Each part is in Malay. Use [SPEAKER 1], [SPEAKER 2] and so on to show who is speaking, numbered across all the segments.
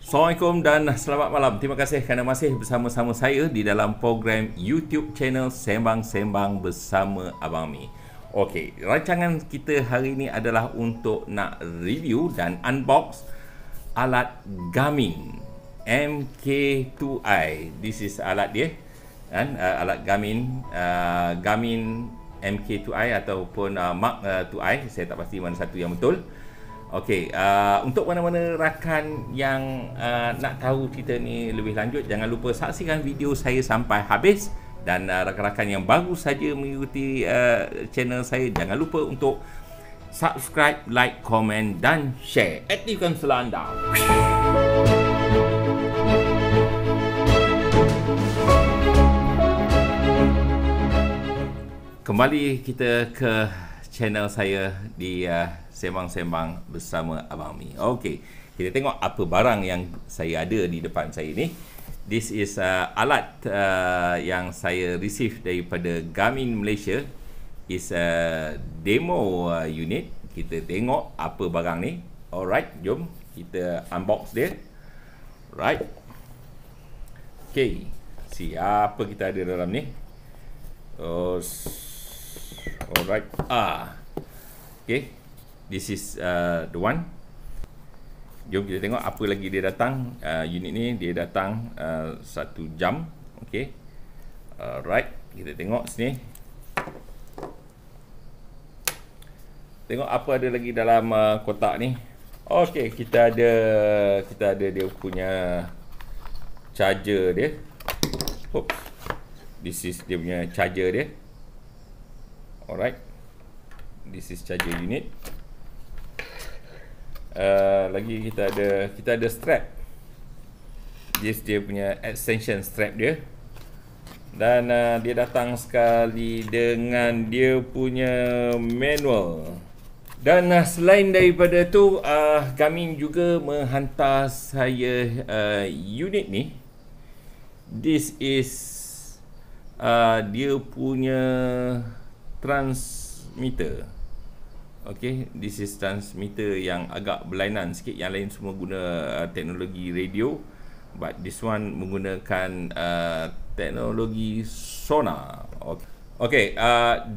[SPEAKER 1] Assalamualaikum dan selamat malam. Terima kasih kerana masih bersama-sama saya di dalam program YouTube channel Sembang-Sembang bersama Abang Mi. Okey, rancangan kita hari ini adalah untuk nak review dan unbox alat Garmin MK2i. This is alat dia, kan? Alat Garmin Garmin MK2i ataupun Mark 2i. Saya tak pasti mana satu yang betul. Okey, untuk mana-mana rakan yang nak tahu cerita ni lebih lanjut, jangan lupa saksikan video saya sampai habis. Dan rakan-rakan yang baru saja mengikuti channel saya, jangan lupa untuk subscribe, like, komen dan share. Aktifkan selang anda. Kembali kita ke channel saya di Sembang-Sembang bersama Abang Mi. Okey, kita tengok apa barang yang saya ada di depan saya ni. This is alat yang saya receive daripada Garmin Malaysia. Is a demo unit. Kita tengok apa barang ni. Alright, jom kita unbox dia. Right. Okey, siapa kita ada dalam ni? Alright. Okay, this is the one. Jom kita tengok apa lagi dia datang. Unit ni dia datang 1 jam. Okay, alright, kita tengok sini. Tengok apa ada lagi dalam kotak ni. Okay, kita ada dia punya charger dia. Oops. This is dia punya charger dia. Alright, this is charger unit. Lagi kita ada strap. This dia punya extension strap dia. Dan dia datang sekali dengan dia punya manual. Dan selain daripada tu, Garmin juga menghantar saya unit ni. This is dia punya transmitter. Okay, this is transmitter yang agak berlainan sikit. Yang lain semua guna teknologi radio, but this one menggunakan teknologi sonar. Okay,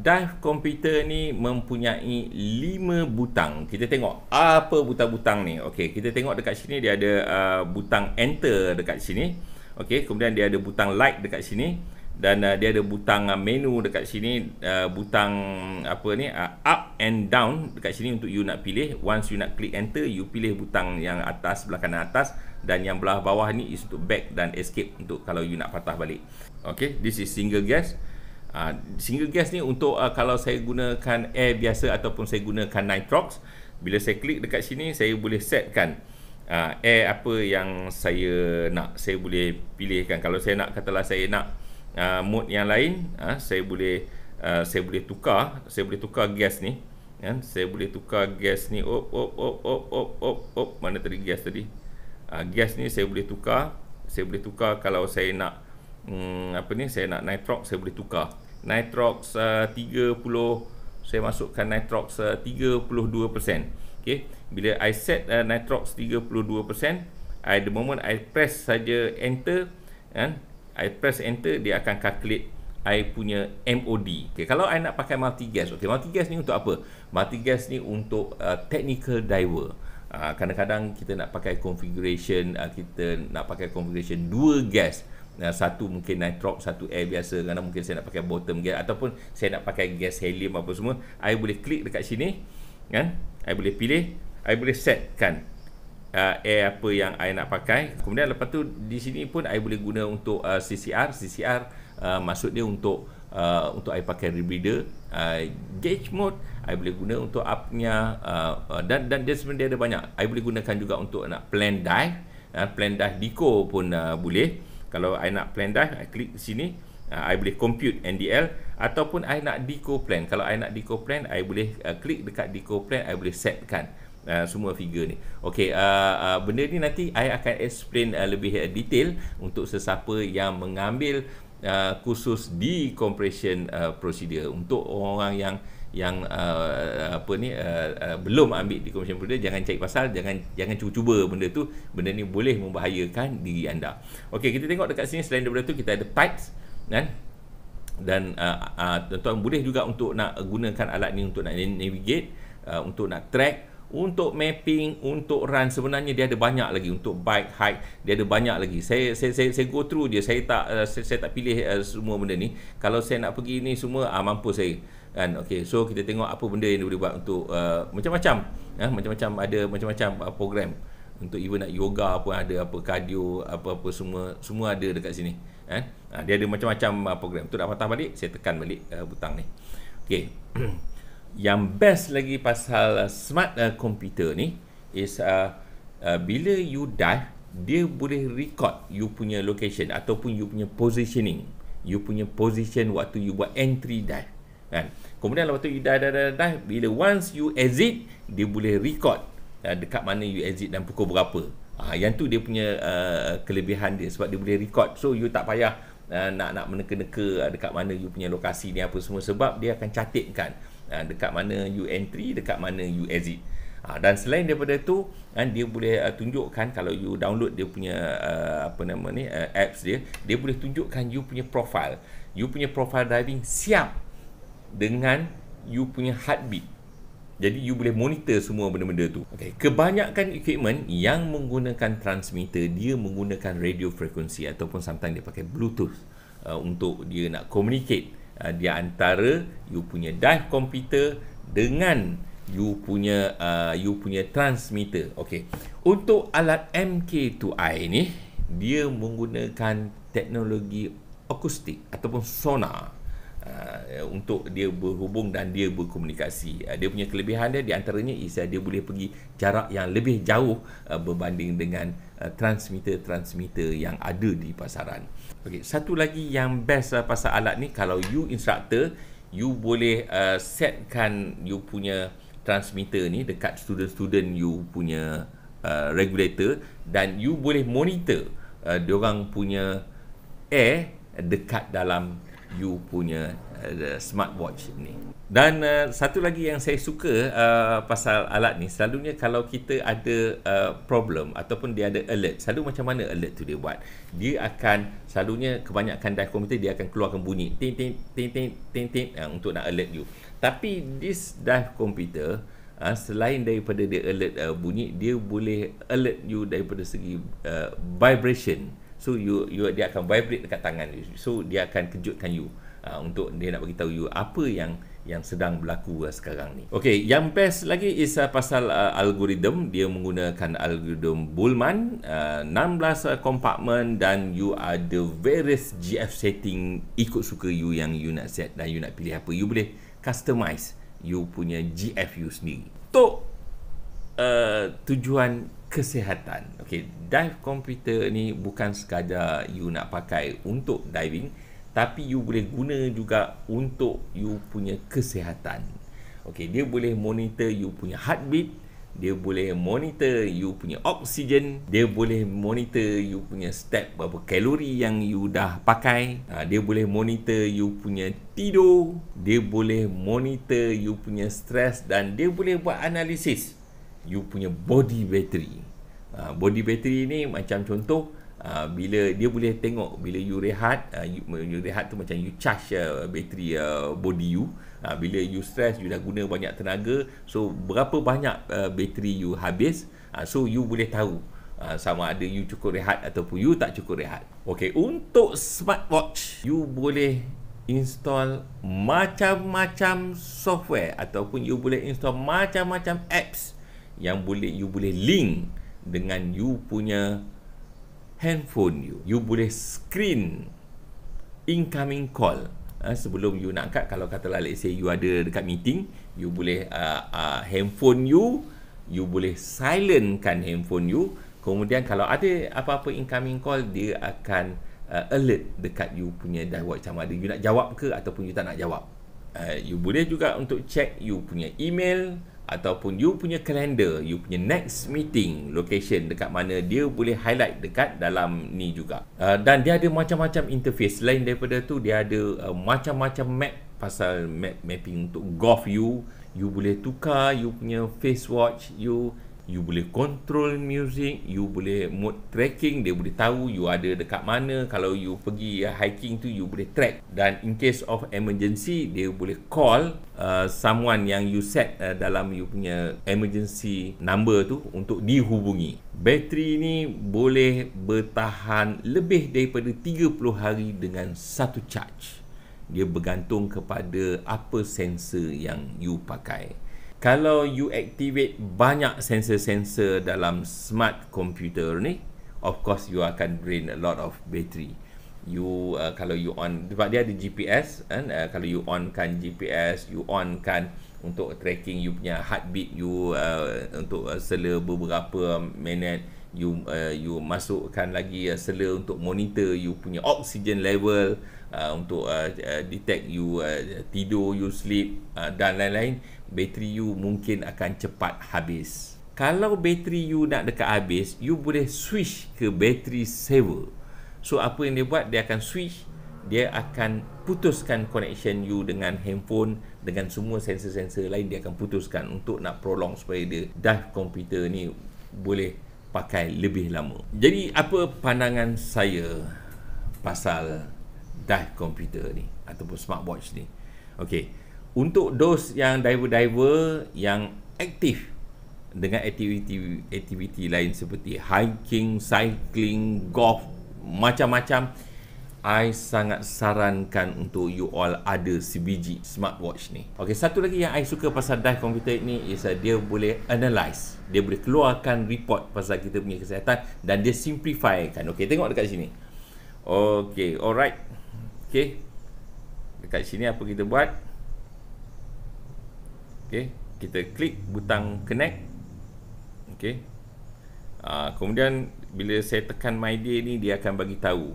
[SPEAKER 1] dive komputer ni mempunyai 5 butang. Kita tengok apa butang-butang ni. Okay, kita tengok dekat sini dia ada butang enter dekat sini. Okay, kemudian dia ada butang light dekat sini. Dan dia ada butang menu dekat sini, butang apa ni, up and down dekat sini untuk you nak pilih. Once you nak klik enter, you pilih butang yang atas, sebelah kanan atas, dan yang belah bawah ni is untuk back dan escape untuk kalau you nak patah balik. Okay, this is single gas. Single gas ni untuk kalau saya gunakan air biasa ataupun saya gunakan nitrox. Bila saya klik dekat sini, saya boleh setkan air apa yang saya nak. Saya boleh pilihkan. Kalau saya nak, katalah saya nak mode yang lain, saya boleh tukar gas ni, kan? Saya boleh tukar gas ni. Mana tadi gas tadi? Gas ni saya boleh tukar. Kalau saya nak saya nak nitrox, saya boleh tukar nitrox 30. Saya masukkan nitrox 32%. Okay, bila I set nitrox 32%, the moment I press saja enter, kan? I press enter, dia akan calculate I punya MOD. Okay, kalau I nak pakai multi-gas, okay, multi-gas ni untuk apa? Multi-gas ni untuk technical diver. Kadang-kadang kita nak pakai configuration, kita nak pakai configuration 2 gas. Satu mungkin nitrox, satu air biasa. Kadang mungkin saya nak pakai bottom gas, ataupun saya nak pakai gas helium apa semua. I boleh klik dekat sini, kan? I boleh pilih, I boleh setkan air apa yang I nak pakai. Kemudian lepas tu di sini pun I boleh guna untuk CCR. Maksud dia untuk I pakai rebreather. Gauge mode I boleh guna untuk upnya, dan dia sebenarnya ada banyak. I boleh gunakan juga untuk nak plan dive. Plan dive deco pun boleh. Kalau I nak plan dive, I klik sini, I boleh compute NDL, ataupun I nak deco plan. Kalau I nak deco plan, I boleh klik dekat deco plan, I boleh setkan semua figure ni. Okey, benda ni nanti I akan explain lebih detail untuk sesiapa yang mengambil khusus decompression procedure. Untuk orang yang belum ambil decommission folder, jangan cari pasal, jangan cuba-cuba benda tu. Benda ni boleh membahayakan diri anda. Okey, kita tengok dekat sini, selain daripada tu kita ada pipes kan. Dan tuan-tuan boleh juga untuk nak gunakan alat ni untuk nak navigate, untuk nak track, untuk mapping, untuk run. Sebenarnya dia ada banyak lagi, untuk bike, hike, dia ada banyak lagi. Saya go through dia. Saya tak pilih semua benda ni. Kalau saya nak pergi ni semua, mampu saya kan. Okey, so kita tengok apa benda yang dia boleh buat untuk macam-macam, macam-macam, ada macam-macam program. Untuk even nak yoga pun ada, apa cardio, apa-apa semua ada dekat sini kan. Dia ada macam-macam program. Tu nak patah balik, saya tekan balik butang ni. Okey. Yang best lagi pasal smart computer ni is bila you dive, dia boleh record you punya location ataupun you punya positioning, you punya position waktu you buat entry dive kan. Kemudian waktu you dive, bila once you exit, dia boleh record dekat mana you exit dan pukul berapa. Yang tu dia punya kelebihan dia, sebab dia boleh record. So you tak payah nak meneka-neka dekat mana you punya lokasi ni apa semua, sebab dia akan catatkan dekat mana you entry, dekat mana you exit. Dan selain daripada tu, dia boleh tunjukkan, kalau you download dia punya apps dia boleh tunjukkan you punya profile. You punya profile diving siap dengan you punya heartbeat. Jadi you boleh monitor semua benda-benda tu. Okay. Kebanyakan equipment yang menggunakan transmitter, dia menggunakan radio frequency ataupun sometimes dia pakai Bluetooth untuk dia nak communicate di antara you punya dive computer dengan you punya transmitter. Okey. Untuk alat MK2I ni, dia menggunakan teknologi akustik ataupun sonar untuk dia berhubung dan dia berkomunikasi. Dia punya kelebihan dia di antaranya is dia boleh pergi jarak yang lebih jauh berbanding dengan transmitter yang ada di pasaran. Okey, satu lagi yang best pasal alat ni, kalau you instructor, you boleh setkan you punya transmitter ni dekat student-student you punya regulator, dan you boleh monitor diorang punya air dekat dalam you punya smartwatch ni. Dan satu lagi yang saya suka pasal alat ni, selalunya kalau kita ada problem ataupun dia ada alert, selalu macam mana alert tu dia buat? Dia akan selalunya, kebanyakan dive computer dia akan keluarkan bunyi ting ting ting ting ting ting untuk nak alert you. Tapi this dive computer, selain daripada dia alert bunyi, dia boleh alert you daripada segi vibration. So dia akan vibrate dekat tangan you. So dia akan kejutkan you untuk dia nak bagi tahu you apa yang sedang berlaku sekarang ni. Okey, yang best lagi is pasal algoritma. Dia menggunakan algoritma Bullman, 16 compartment, dan you ada various GF setting ikut suka you yang you nak set, dan you nak pilih apa. You boleh customize you punya GF you sendiri. Untuk tujuan kesihatan. Okey, dive computer ni bukan sekadar you nak pakai untuk diving, tapi you boleh guna juga untuk you punya kesihatan. Okey, dia boleh monitor you punya heartbeat, dia boleh monitor you punya oksigen, dia boleh monitor you punya step, berapa kalori yang you dah pakai, dia boleh monitor you punya tidur, dia boleh monitor you punya stres, dan dia boleh buat analisis you punya body battery. Body battery ni macam contoh, bila dia boleh tengok bila you rehat, you rehat tu macam you charge bateri body you. Bila you stress, you dah guna banyak tenaga, so berapa banyak bateri you habis, so you boleh tahu sama ada you cukup rehat ataupun you tak cukup rehat. Okey, untuk smartwatch, you boleh install macam-macam software ataupun you boleh install macam-macam apps yang you boleh link dengan you punya handphone you. You boleh screen incoming call sebelum you nak angkat. Kalau katalah let's say you ada dekat meeting, you boleh handphone you boleh silentkan handphone you. Kemudian kalau ada apa-apa incoming call, dia akan alert dekat you punya dive watch, sama ada you nak jawab ke ataupun you tak nak jawab. You boleh juga untuk check you punya email ataupun you punya kalender, you punya next meeting location dekat mana, dia boleh highlight dekat dalam ni juga. Dan dia ada macam-macam interface. Selain daripada tu, dia ada macam-macam map pasal mapping untuk golf you boleh tukar you punya face watch you boleh control music, you boleh mode tracking, dia boleh tahu you ada dekat mana. Kalau you pergi hiking tu, you boleh track. Dan in case of emergency, dia boleh call someone yang you set dalam you punya emergency number tu untuk dihubungi. Bateri ni boleh bertahan lebih daripada 30 hari dengan satu charge. Dia bergantung kepada apa sensor yang you pakai. Kalau you activate banyak sensor-sensor dalam smart computer ni, of course you akan drain a lot of battery. You kalau you on, sebab dia ada GPS kan, kalau you onkan GPS, you onkan untuk tracking you punya heartbeat you untuk sela beberapa minit, you masukkan lagi sela untuk monitor you punya oxygen level, untuk detect you tidur, you sleep dan lain-lain. Bateri you mungkin akan cepat habis. Kalau bateri you nak dekat habis, you boleh switch ke battery saver. So apa yang dia buat, dia akan switch, dia akan putuskan connection you dengan handphone, dengan semua sensor-sensor lain, dia akan putuskan untuk nak prolong supaya dia dive komputer ni boleh pakai lebih lama. Jadi apa pandangan saya pasal dive komputer ni ataupun smartwatch ni? Okey, untuk those yang diver-diver yang aktif dengan aktiviti lain seperti hiking, cycling, golf, macam-macam, I sangat sarankan untuk you all ada sebiji smartwatch ni. Okey, satu lagi yang I suka pasal dive computer ni is dia boleh analyse, dia boleh keluarkan report pasal kita punya kesihatan dan dia simplifykan. Okey, tengok dekat sini. Okey, alright. Okey, dekat sini apa kita buat? Okey, kita klik butang connect. Okey. Kemudian bila saya tekan my day ni, dia akan bagi tahu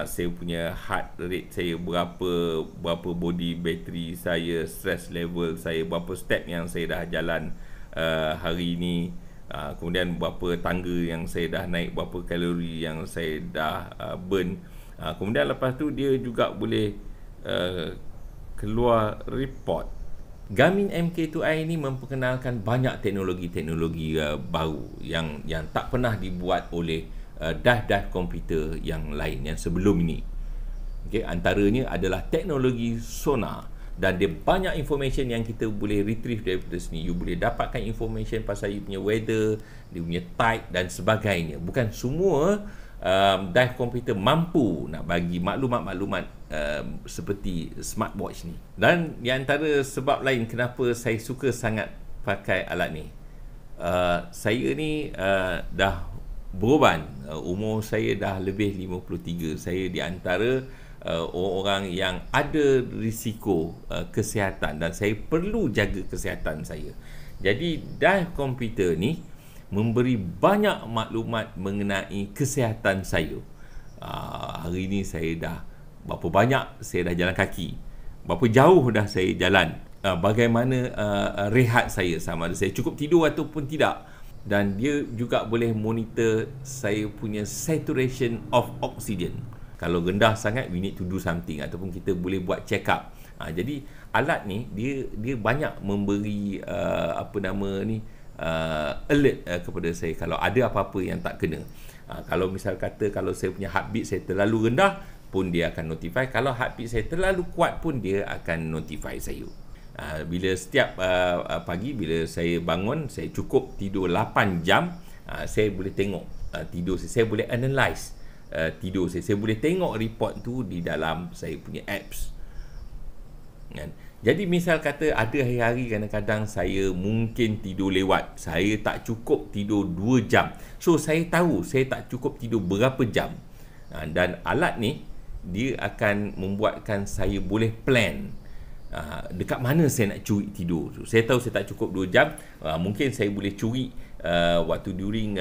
[SPEAKER 1] saya punya heart rate saya berapa body battery saya, stress level saya, berapa step yang saya dah jalan hari ni, kemudian berapa tangga yang saya dah naik, berapa kalori yang saya dah burn. Kemudian lepas tu dia juga boleh keluar report. Garmin MK2i ini memperkenalkan banyak teknologi-teknologi baru yang tak pernah dibuat oleh dive komputer yang lain yang sebelum ini. Okay, antaranya adalah teknologi sonar, dan dia banyak information yang kita boleh retrieve daripada sini. You boleh dapatkan information pasal you punya weather, dia punya tide dan sebagainya. Bukan semua dive komputer mampu nak bagi maklumat-maklumat seperti smartwatch ni. Dan di antara sebab lain kenapa saya suka sangat pakai alat ni, saya ni dah beruban, umur saya dah lebih 53. Saya di antara orang yang ada risiko kesihatan dan saya perlu jaga kesihatan saya. Jadi dive komputer ni memberi banyak maklumat mengenai kesihatan saya. Hari ni saya dah berapa banyak saya dah jalan kaki, berapa jauh dah saya jalan, bagaimana rehat saya, sama ada saya cukup tidur ataupun tidak. Dan dia juga boleh monitor saya punya saturation of oxygen. Kalau rendah sangat, we need to do something, ataupun kita boleh buat check up. Jadi alat ni dia banyak memberi alert kepada saya kalau ada apa-apa yang tak kena. Kalau misal kata kalau saya punya heartbeat saya terlalu rendah pun dia akan notify. Kalau heartbeat saya terlalu kuat pun dia akan notify saya. Bila setiap pagi bila saya bangun, saya cukup tidur 8 jam, saya boleh tengok tidur saya boleh analyse tidur saya boleh tengok report tu di dalam saya punya apps. Jadi misal kata ada hari-hari kadang-kadang saya mungkin tidur lewat, saya tak cukup tidur 2 jam. So saya tahu saya tak cukup tidur berapa jam. Dan alat ni dia akan membuatkan saya boleh plan dekat mana saya nak curi tidur. So, saya tahu saya tak cukup 2 jam, mungkin saya boleh curi waktu during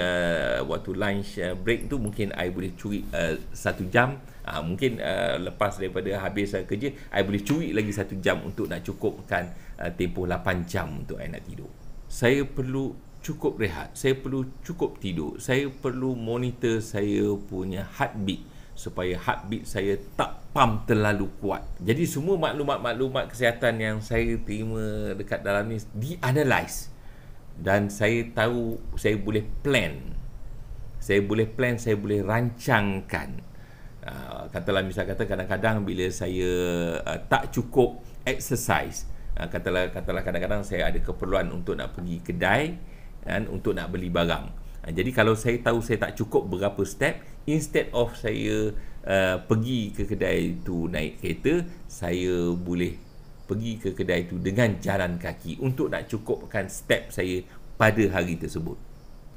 [SPEAKER 1] waktu lunch break tu, mungkin I boleh curi 1 jam. Mungkin lepas daripada habis kerja, I boleh curi lagi 1 jam untuk nak cukupkan tempoh 8 jam untuk I nak tidur. Saya perlu cukup rehat, saya perlu cukup tidur, saya perlu monitor saya punya heartbeat supaya heartbeat saya tak pump terlalu kuat. Jadi semua maklumat-maklumat kesihatan yang saya terima dekat dalam ni dianalyze, dan saya tahu saya boleh plan. Saya boleh rancangkan. Katalah kadang-kadang bila saya tak cukup exercise, katalah kadang-kadang saya ada keperluan untuk nak pergi kedai dan untuk nak beli barang. Jadi kalau saya tahu saya tak cukup berapa step, instead of saya pergi ke kedai itu naik kereta, saya boleh pergi ke kedai itu dengan jalan kaki untuk nak cukupkan step saya pada hari tersebut.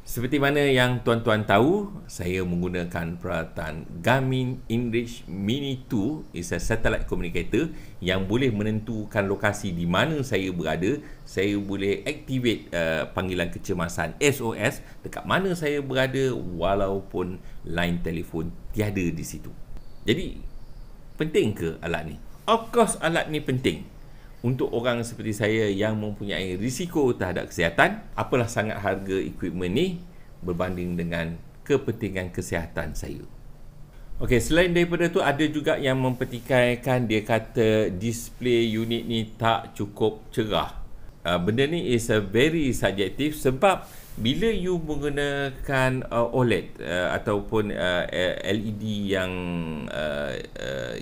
[SPEAKER 1] Seperti mana yang tuan-tuan tahu, saya menggunakan peralatan Garmin InReach Mini 2. Is a satellite communicator yang boleh menentukan lokasi di mana saya berada. Saya boleh activate panggilan kecemasan SOS dekat mana saya berada walaupun line telefon tiada di situ. Jadi, penting ke alat ni? Of course, alat ni penting. Untuk orang seperti saya yang mempunyai risiko terhadap kesihatan, apalah sangat harga equipment ni berbanding dengan kepentingan kesihatan saya. Okey, selain daripada tu, ada juga yang mempertikaikan, dia kata display unit ni tak cukup cerah. Benda ni is a very subjective, sebab bila you menggunakan OLED ataupun LED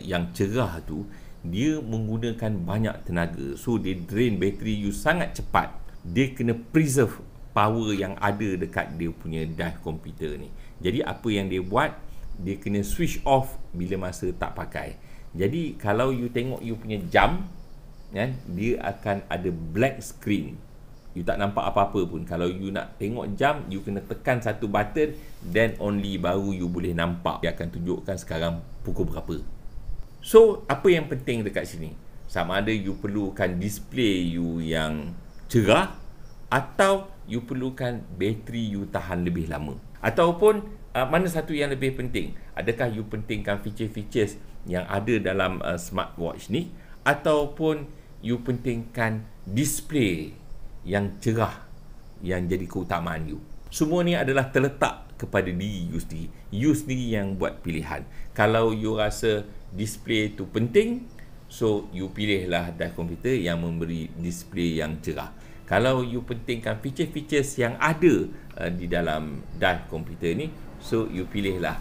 [SPEAKER 1] yang cerah tu, dia menggunakan banyak tenaga. So, dia drain bateri you sangat cepat. Dia kena preserve power yang ada dekat dia punya dive komputer ni. Jadi, apa yang dia buat, dia kena switch off bila masa tak pakai. Jadi, kalau you tengok you punya jam, kan, dia akan ada black screen. You tak nampak apa-apa pun. Kalau you nak tengok jam, you kena tekan satu button, then only baru you boleh nampak. Dia akan tunjukkan sekarang pukul berapa. So, apa yang penting dekat sini? Sama ada you perlukan display you yang cerah, atau you perlukan bateri you tahan lebih lama. Ataupun mana satu yang lebih penting? Adakah you pentingkan feature-features yang ada dalam smartwatch ni, ataupun you pentingkan display yang cerah yang jadi keutamaan you? Semua ni adalah terletak kepada diri you sendiri. You sendiri yang buat pilihan. Kalau you rasa display tu penting, so you pilihlah dive komputer yang memberi display yang cerah. Kalau you pentingkan feature-features yang ada di dalam dive komputer ni, so you pilihlah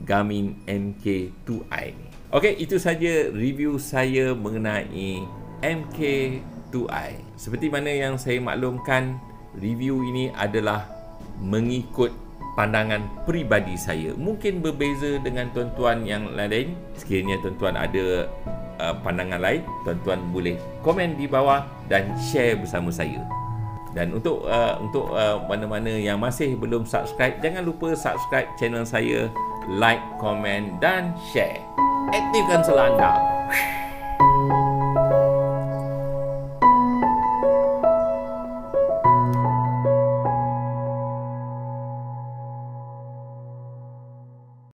[SPEAKER 1] Garmin MK2i ni. Okey, itu saja review saya mengenai MK2i. Seperti mana yang saya maklumkan, review ini adalah mengikut pandangan peribadi saya. Mungkin berbeza dengan tuan-tuan yang lain. Sekiranya tuan-tuan ada pandangan lain, tuan-tuan boleh komen di bawah dan share bersama saya. Dan untuk mana-mana yang masih belum subscribe, jangan lupa subscribe channel saya, like, komen dan share. Aktifkan selang anda.